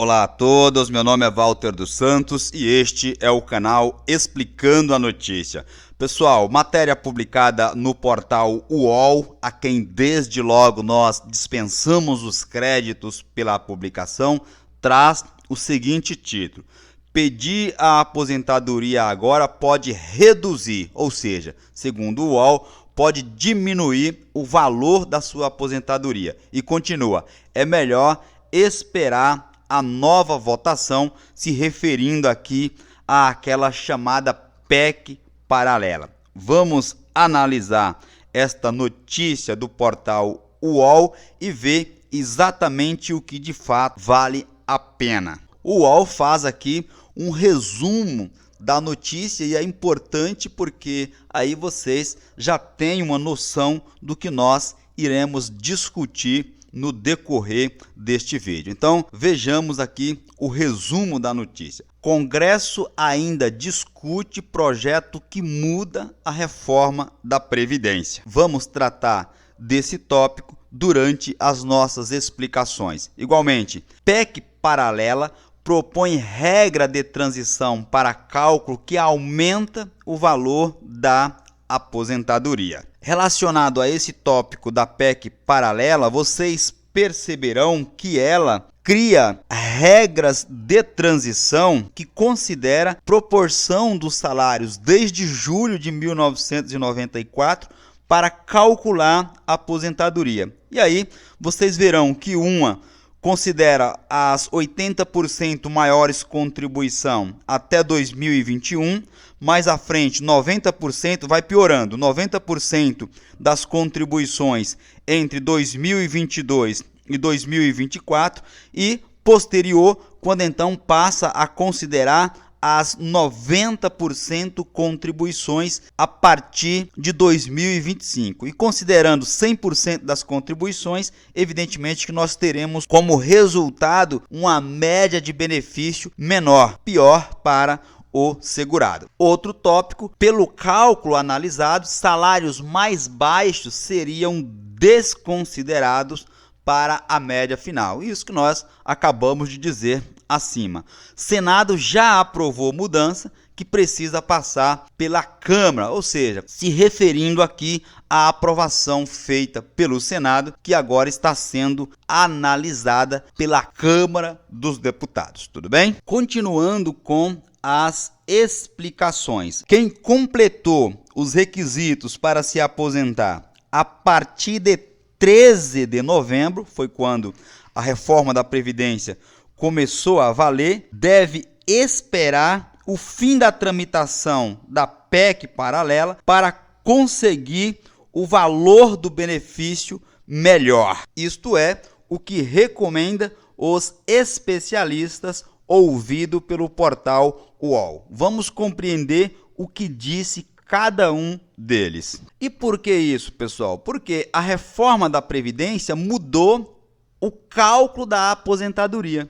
Olá a todos, meu nome é Walter dos Santos e este é o canal Explicando a Notícia. Pessoal, matéria publicada no portal UOL, a quem desde logo nós dispensamos os créditos pela publicação, traz o seguinte título: pedir a aposentadoria agora pode reduzir, ou seja, segundo o UOL, pode diminuir o valor da sua aposentadoria. E continua, é melhor esperar a nova votação, se referindo aqui àquela chamada PEC paralela. Vamos analisar esta notícia do portal UOL e ver exatamente o que de fato vale a pena. O UOL faz aqui um resumo da notícia e é importante porque aí vocês já têm uma noção do que nós iremos discutir no decorrer deste vídeo. Então, vejamos aqui o resumo da notícia. Congresso ainda discute projeto que muda a reforma da Previdência. Vamos tratar desse tópico durante as nossas explicações. Igualmente, PEC paralela propõe regra de transição para cálculo que aumenta o valor da aposentadoria. Relacionado a esse tópico da PEC paralela, vocês perceberão que ela cria regras de transição que considera proporção dos salários desde julho de 1994 para calcular a aposentadoria. E aí vocês verão que uma considera as 80% maiores contribuição até 2021, mais à frente 90% vai piorando, 90% das contribuições entre 2022 e 2024 e posterior, quando então passa a considerar as 90% contribuições a partir de 2025. E considerando 100% das contribuições, evidentemente que nós teremos como resultado uma média de benefício menor, pior para o segurado. Outro tópico, pelo cálculo analisado, salários mais baixos seriam desconsiderados para a média final. Isso que nós acabamos de dizer acima. Senado já aprovou mudança que precisa passar pela Câmara, ou seja, se referindo aqui à aprovação feita pelo Senado, que agora está sendo analisada pela Câmara dos Deputados. Tudo bem? Continuando com as explicações. Quem completou os requisitos para se aposentar a partir de 13 de novembro, foi quando a reforma da Previdência começou a valer, deve esperar o fim da tramitação da PEC paralela para conseguir o valor do benefício melhor. Isto é o que recomenda os especialistas ouvido pelo portal UOL. Vamos compreender o que disse cada um deles. E por que isso, pessoal? Porque a reforma da Previdência mudou o cálculo da aposentadoria.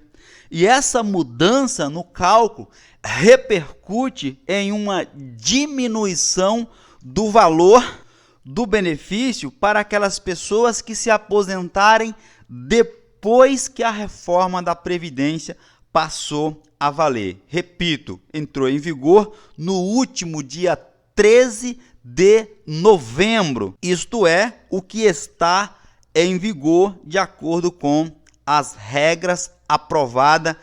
E essa mudança no cálculo repercute em uma diminuição do valor do benefício para aquelas pessoas que se aposentarem depois que a reforma da Previdência passou a valer. Repito, entrou em vigor no último dia 13 de novembro. Isto é, o que está em vigor de acordo com as regras aprovadas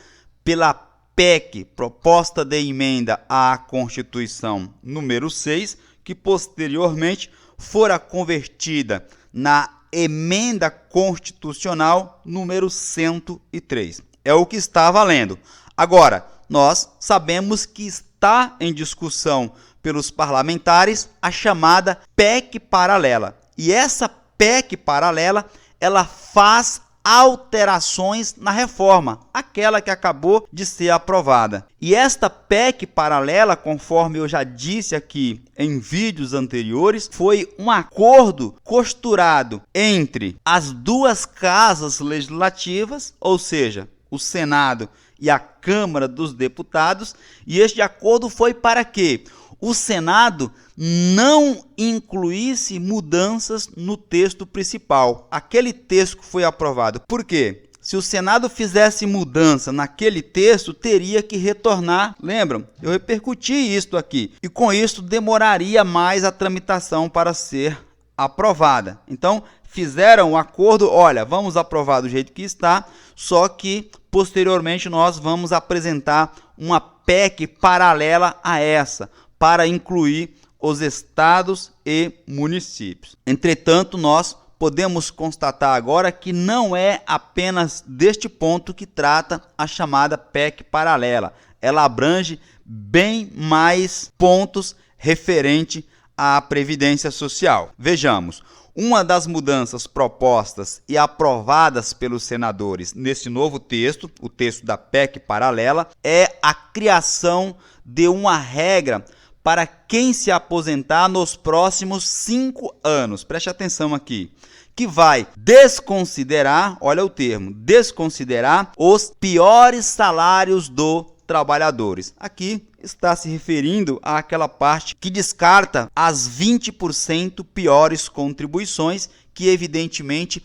pela PEC, Proposta de Emenda à Constituição número 6, que posteriormente fora convertida na Emenda Constitucional número 103. É o que está valendo. Agora, nós sabemos que está em discussão pelos parlamentares a chamada PEC paralela. E essa PEC paralela, ela faz alterações na reforma, aquela que acabou de ser aprovada. E esta PEC paralela, conforme eu já disse aqui em vídeos anteriores, foi um acordo costurado entre as duas casas legislativas, ou seja, o Senado e a Câmara dos Deputados, e este acordo foi para que o Senado não incluísse mudanças no texto principal, aquele texto que foi aprovado. Por quê? se o Senado fizesse mudança naquele texto, teria que retornar. Lembram? Eu repercuti isso aqui. E com isso demoraria mais a tramitação para ser aprovada. Então, fizeram um acordo, olha, vamos aprovar do jeito que está, só que posteriormente nós vamos apresentar uma PEC paralela a essa, para incluir os estados e municípios. Entretanto, nós podemos constatar agora que não é apenas deste ponto que trata a chamada PEC paralela. Ela abrange bem mais pontos referente à Previdência Social. Vejamos, uma das mudanças propostas e aprovadas pelos senadores nesse novo texto, o texto da PEC paralela, é a criação de uma regra para quem se aposentar nos próximos 5 anos. Preste atenção aqui. Que vai desconsiderar, olha o termo, desconsiderar os piores salários dos trabalhadores. Aqui está se referindo àquela parte que descarta as 20% piores contribuições, que evidentemente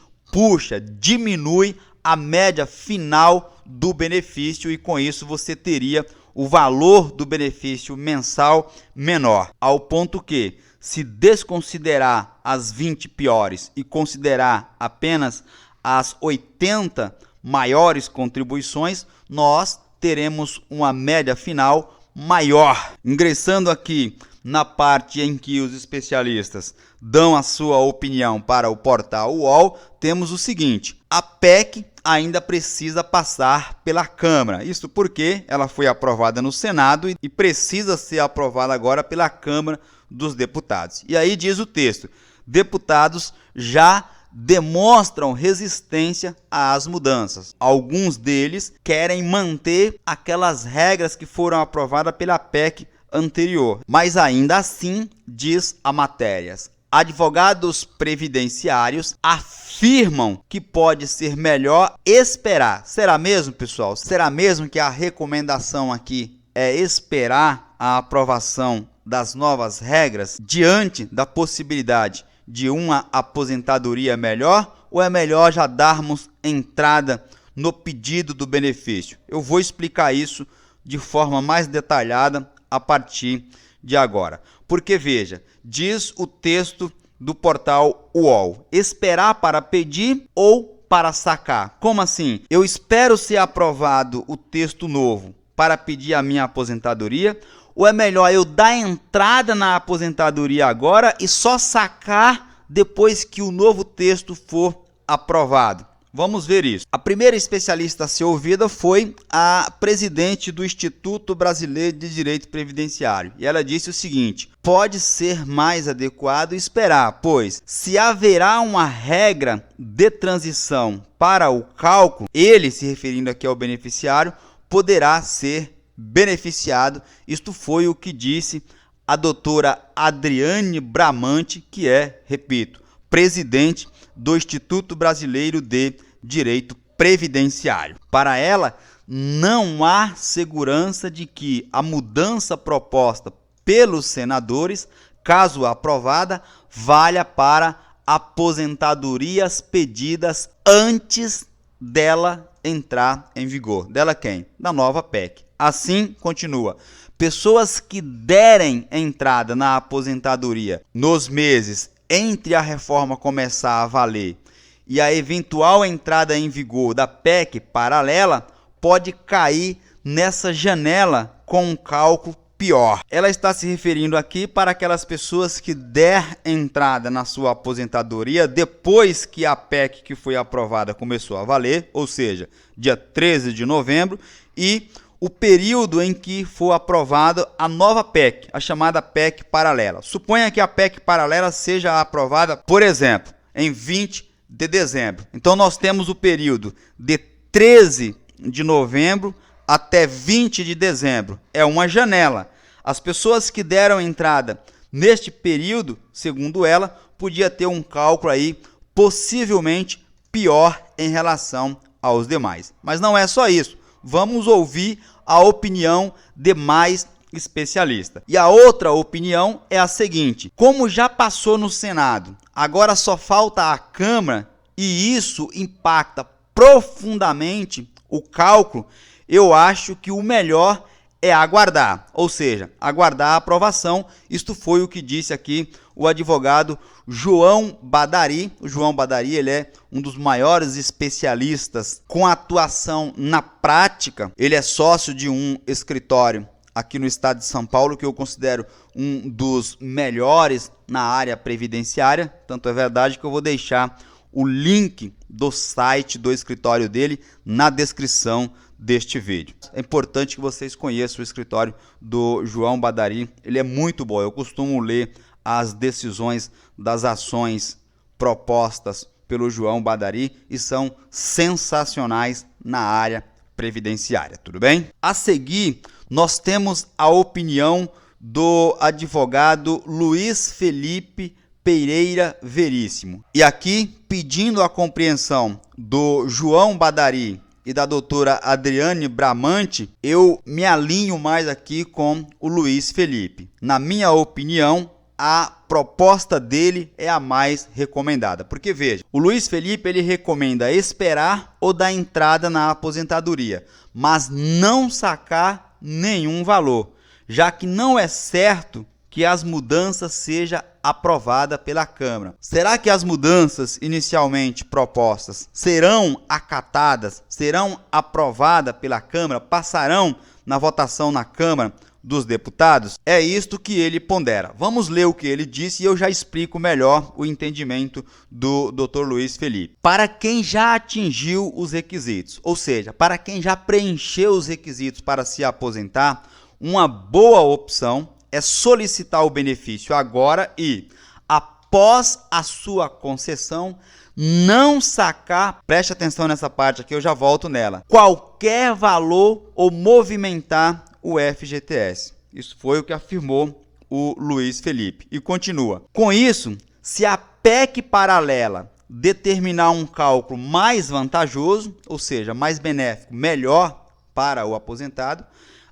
diminui a média final do benefício e com isso você teria o valor do benefício mensal menor, ao ponto que, se desconsiderar as 20 piores e considerar apenas as 80 maiores contribuições, nós teremos uma média final maior. Ingressando aqui na parte em que os especialistas dão a sua opinião para o portal UOL, temos o seguinte: a PEC ainda precisa passar pela Câmara. Isso porque ela foi aprovada no Senado e precisa ser aprovada agora pela Câmara dos Deputados. E aí diz o texto: deputados já demonstram resistência às mudanças. Alguns deles querem manter aquelas regras que foram aprovadas pela PEC anterior, mas ainda assim, diz a matéria, advogados previdenciários afirmam que pode ser melhor esperar. Será mesmo, pessoal? Será mesmo que a recomendação aqui é esperar a aprovação das novas regras diante da possibilidade de uma aposentadoria melhor, ou é melhor já darmos entrada no pedido do benefício? Eu vou explicar isso de forma mais detalhada a partir de agora. Porque veja, diz o texto do portal UOL: esperar para pedir ou para sacar. Como assim? Eu espero ser aprovado o texto novo para pedir a minha aposentadoria, ou é melhor eu dar entrada na aposentadoria agora e só sacar depois que o novo texto for aprovado? Vamos ver isso. A primeira especialista a ser ouvida foi a presidente do Instituto Brasileiro de Direito Previdenciário. E ela disse o seguinte: pode ser mais adequado esperar, pois se haverá uma regra de transição para o cálculo, ele, se referindo aqui ao beneficiário, poderá ser beneficiado. Isto foi o que disse a doutora Adriane Bramante, que é, repito, presidente do Instituto Brasileiro de Direito Previdenciário. Para ela, não há segurança de que a mudança proposta pelos senadores, caso aprovada, valha para aposentadorias pedidas antes dela entrar em vigor. Dela quem? Da nova PEC. Assim, continua: pessoas que derem entrada na aposentadoria nos meses entre a reforma começar a valer e a eventual entrada em vigor da PEC paralela, pode cair nessa janela com um cálculo pior. Ela está se referindo aqui para aquelas pessoas que der entrada na sua aposentadoria depois que a PEC que foi aprovada começou a valer, ou seja, dia 13 de novembro, e o período em que for aprovada a nova PEC, a chamada PEC paralela. Suponha que a PEC paralela seja aprovada, por exemplo, em 20 de dezembro. Então nós temos o período de 13 de novembro até 20 de dezembro. É uma janela. As pessoas que deram entrada neste período, segundo ela, podia ter um cálculo aí possivelmente pior em relação aos demais. Mas não é só isso. Vamos ouvir a opinião de mais especialista. E a outra opinião é a seguinte: como já passou no Senado, agora só falta a Câmara, e isso impacta profundamente o cálculo, eu acho que o melhor é aguardar, ou seja, aguardar a aprovação. Isto foi o que disse aqui o advogado João Badari. O João Badari, ele é um dos maiores especialistas com atuação na prática. Ele é sócio de um escritório aqui no estado de São Paulo, que eu considero um dos melhores na área previdenciária. Tanto é verdade que eu vou deixar o link do site do escritório dele na descrição deste vídeo. É importante que vocês conheçam o escritório do João Badari. Ele é muito bom. Eu costumo ler as decisões das ações propostas pelo João Badari e são sensacionais na área previdenciária, tudo bem? A seguir, nós temos a opinião do advogado Luiz Felipe Pereira Veríssimo. E aqui, pedindo a compreensão do João Badari e da doutora Adriane Bramante, eu me alinho mais aqui com o Luiz Felipe. Na minha opinião, a proposta dele é a mais recomendada. Porque veja, o Luiz Felipe ele recomenda esperar ou dar entrada na aposentadoria, mas não sacar nenhum valor, já que não é certo que as mudanças sejam aprovadas pela Câmara. Será que as mudanças inicialmente propostas serão acatadas, serão aprovadas pela Câmara, passarão na votação na Câmara dos Deputados? É isto que ele pondera. Vamos ler o que ele disse e eu já explico melhor o entendimento do Dr. Luiz Felipe. Para quem já atingiu os requisitos, ou seja, para quem já preencheu os requisitos para se aposentar, uma boa opção é solicitar o benefício agora e, após a sua concessão, não sacar, preste atenção nessa parte aqui, eu já volto nela, qualquer valor ou movimentar o FGTS. Isso foi o que afirmou o Luiz Felipe. E continua. Com isso, se a PEC paralela determinar um cálculo mais vantajoso, ou seja, mais benéfico, melhor para o aposentado,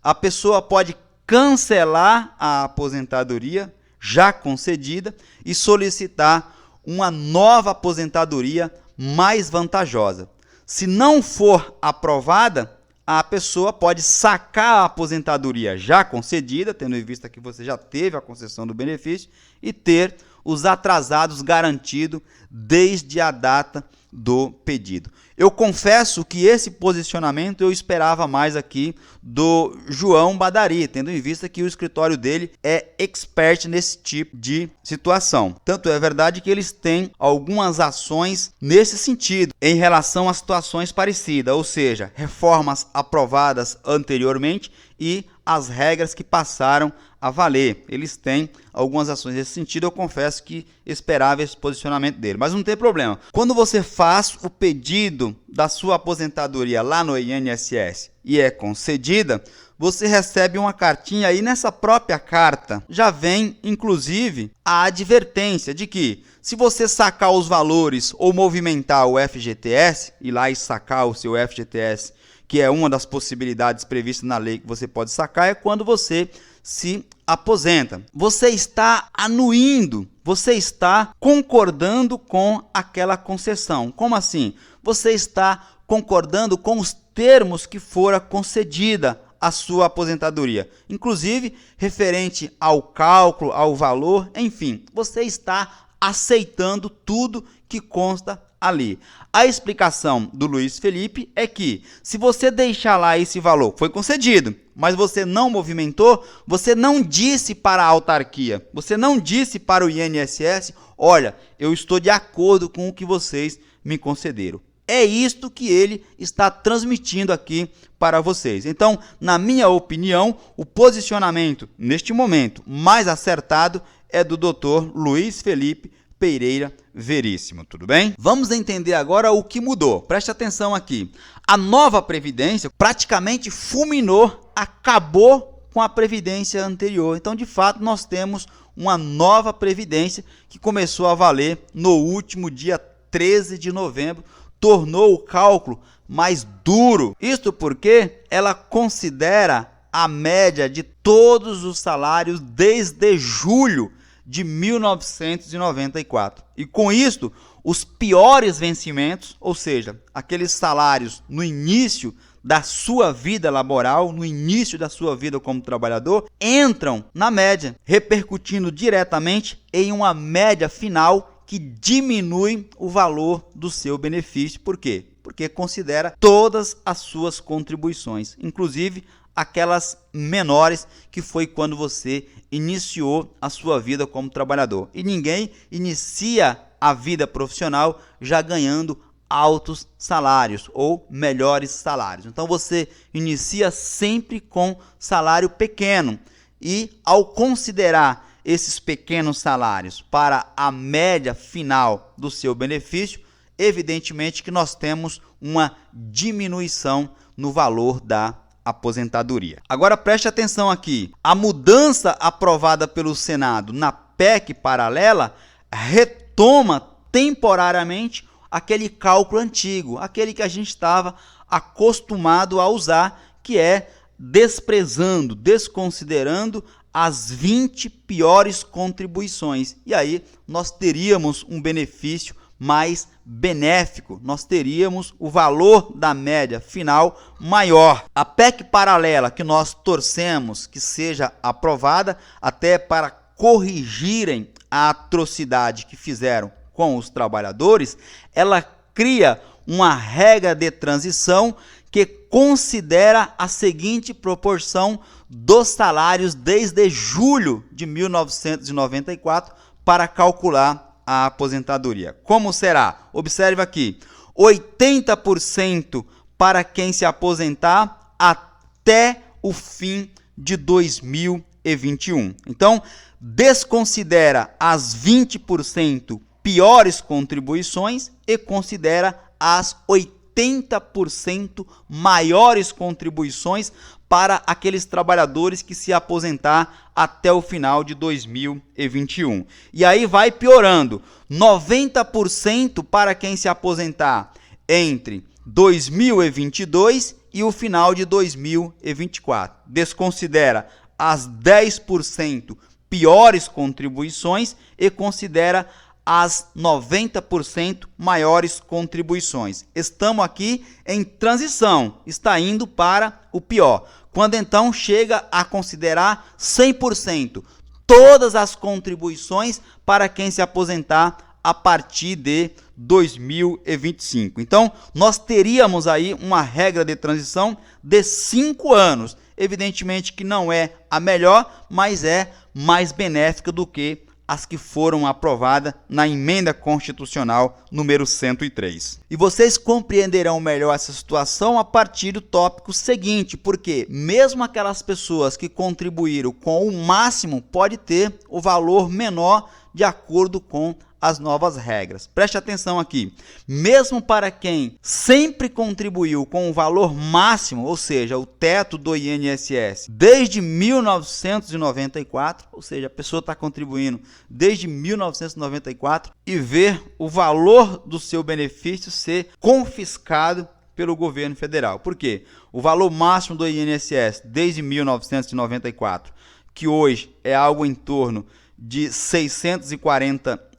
a pessoa pode cancelar a aposentadoria já concedida e solicitar uma nova aposentadoria mais vantajosa. Se não for aprovada, a pessoa pode sacar a aposentadoria já concedida, tendo em vista que você já teve a concessão do benefício, e ter os atrasados garantidos desde a data do pedido. Eu confesso que esse posicionamento eu esperava mais aqui do João Badari, tendo em vista que o escritório dele é expert nesse tipo de situação. Tanto é verdade que eles têm algumas ações nesse sentido, em relação a situações parecidas, ou seja, reformas aprovadas anteriormente e as regras que passaram a valer. Eles têm algumas ações nesse sentido, eu confesso que esperava esse posicionamento dele, mas não tem problema. Quando você faz o pedido da sua aposentadoria lá no INSS e é concedida, você recebe uma cartinha e nessa própria carta já vem, inclusive, a advertência de que se você sacar os valores ou movimentar o FGTS, ir lá e sacar o seu FGTS, que é uma das possibilidades previstas na lei que você pode sacar, é quando você se aposenta. Você está anuindo, você está concordando com aquela concessão. Como assim? Você está concordando com os termos que fora concedida a sua aposentadoria, inclusive referente ao cálculo, ao valor, enfim, você está aceitando tudo que consta ali. A explicação do Luiz Felipe é que se você deixar lá esse valor, foi concedido, mas você não movimentou, você não disse para a autarquia, você não disse para o INSS, olha, eu estou de acordo com o que vocês me concederam. É isto que ele está transmitindo aqui para vocês. Então, na minha opinião, o posicionamento neste momento mais acertado é do Dr. Luiz Felipe Pereira Veríssimo, tudo bem? Vamos entender agora o que mudou. Preste atenção aqui. A nova Previdência praticamente fulminou, acabou com a Previdência anterior. Então, de fato, nós temos uma nova Previdência que começou a valer no último dia 13 de novembro, tornou o cálculo mais duro. Isto porque ela considera a média de todos os salários desde julho de 1994. E com isto, os piores vencimentos, ou seja, aqueles salários no início da sua vida laboral, no início da sua vida como trabalhador, entram na média, repercutindo diretamente em uma média final que diminui o valor do seu benefício. Por quê? Porque considera todas as suas contribuições, inclusive aquelas menores, que foi quando você iniciou a sua vida como trabalhador. E ninguém inicia a vida profissional já ganhando altos salários ou melhores salários. Então você inicia sempre com salário pequeno e, ao considerar esses pequenos salários para a média final do seu benefício, evidentemente que nós temos uma diminuição no valor da aposentadoria. Agora preste atenção aqui, a mudança aprovada pelo Senado na PEC paralela retoma temporariamente aquele cálculo antigo, aquele que a gente estava acostumado a usar, que é desprezando, desconsiderando as 20 piores contribuições. E aí nós teríamos um benefício mais benéfico, nós teríamos o valor da média final maior. A PEC paralela que nós torcemos que seja aprovada, até para corrigirem a atrocidade que fizeram com os trabalhadores, ela cria uma regra de transição que considera a seguinte proporção dos salários desde julho de 1994 para calcular a aposentadoria. Como será? Observe aqui, 80% para quem se aposentar até o fim de 2021. Então, desconsidera as 20% piores contribuições e considera as 80% maiores contribuições para aqueles trabalhadores que se aposentar até o final de 2021. E aí vai piorando, 90% para quem se aposentar entre 2022 e o final de 2024. Desconsidera as 10% piores contribuições e considera as 90% maiores contribuições. Estamos aqui em transição, está indo para o pior. Quando então chega a considerar 100% todas as contribuições para quem se aposentar a partir de 2025. Então, nós teríamos aí uma regra de transição de 5 anos. Evidentemente que não é a melhor, mas é mais benéfica do que as que foram aprovadas na emenda constitucional número 103. E vocês compreenderão melhor essa situação a partir do tópico seguinte, porque mesmo aquelas pessoas que contribuíram com o máximo pode ter o valor menor de acordo com as novas regras. Preste atenção aqui, mesmo para quem sempre contribuiu com o valor máximo, ou seja, o teto do INSS, desde 1994, ou seja, a pessoa está contribuindo desde 1994 e ver o valor do seu benefício ser confiscado pelo governo federal. Por quê? O valor máximo do INSS desde 1994, que hoje é algo em torno de R$ 642,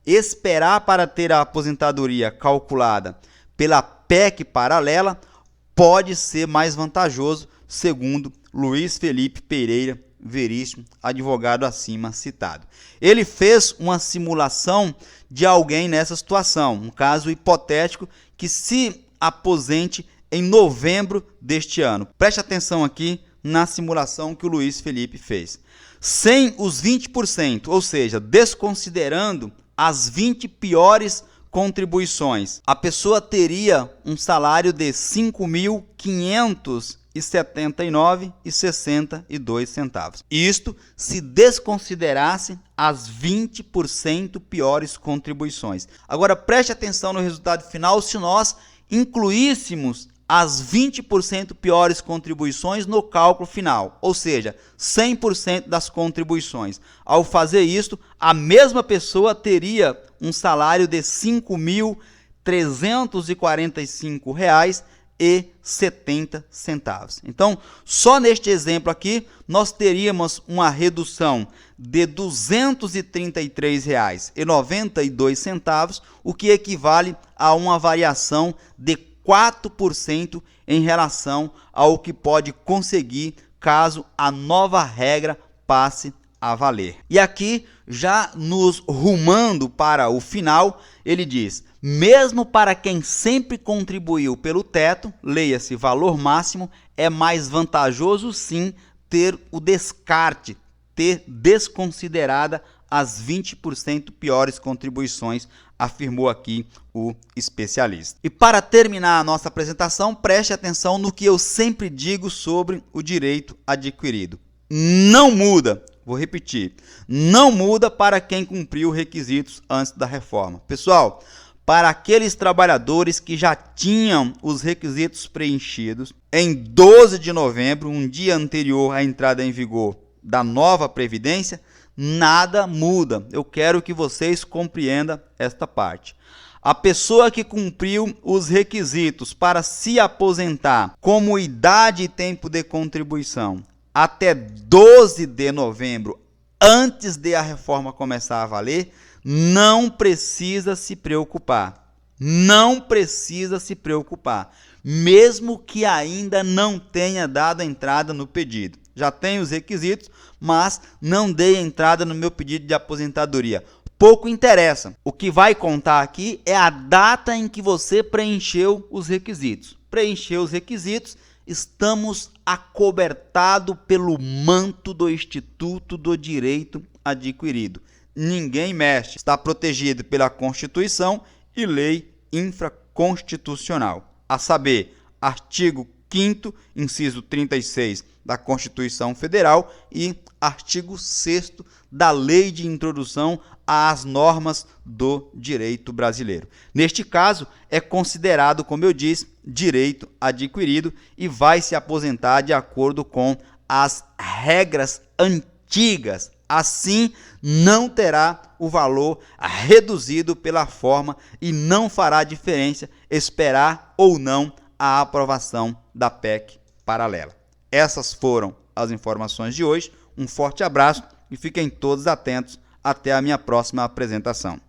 esperar para ter a aposentadoria calculada pela PEC paralela pode ser mais vantajoso, segundo Luiz Felipe Pereira Veríssimo, advogado acima citado. Ele fez uma simulação de alguém nessa situação, um caso hipotético que se aposente em novembro deste ano. Preste atenção aqui na simulação que o Luiz Felipe fez. Sem os 20%, ou seja, desconsiderando as 20 piores contribuições, a pessoa teria um salário de R$ 5.579,62. Isto se desconsiderasse as 20% piores contribuições. Agora preste atenção no resultado final se nós incluíssemos as 20% piores contribuições no cálculo final, ou seja, 100% das contribuições. Ao fazer isso, a mesma pessoa teria um salário de R$ 5.345 Então, só neste exemplo aqui, nós teríamos uma redução de R$ 233,92, o que equivale a uma variação de 4% em relação ao que pode conseguir caso a nova regra passe a valer. E aqui, já nos rumando para o final, ele diz: mesmo para quem sempre contribuiu pelo teto, leia-se valor máximo, é mais vantajoso sim ter o descarte, ter desconsiderada as 20% piores contribuições, afirmou aqui o especialista. E para terminar a nossa apresentação, preste atenção no que eu sempre digo sobre o direito adquirido. Não muda, vou repetir, não muda para quem cumpriu requisitos antes da reforma. Pessoal, para aqueles trabalhadores que já tinham os requisitos preenchidos, em 12 de novembro, um dia anterior à entrada em vigor da nova Previdência, nada muda. Eu quero que vocês compreendam esta parte. A pessoa que cumpriu os requisitos para se aposentar, como idade e tempo de contribuição, até 12 de novembro, antes de a reforma começar a valer, não precisa se preocupar. Não precisa se preocupar. Mesmo que ainda não tenha dado entrada no pedido. Já tenho os requisitos, mas não dei entrada no meu pedido de aposentadoria. Pouco interessa. O que vai contar aqui é a data em que você preencheu os requisitos. Preencheu os requisitos, estamos acobertados pelo manto do Instituto do Direito Adquirido. Ninguém mexe. Está protegido pela Constituição e lei infraconstitucional. A saber, artigo 5º, inciso 36 da Constituição Federal e artigo 6º da Lei de Introdução às Normas do Direito Brasileiro. Neste caso, é considerado, como eu disse, direito adquirido e vai se aposentar de acordo com as regras antigas. Assim, não terá o valor reduzido pela forma e não fará diferença esperar ou não a aprovação da PEC paralela. Essas foram as informações de hoje. Um forte abraço e fiquem todos atentos até a minha próxima apresentação.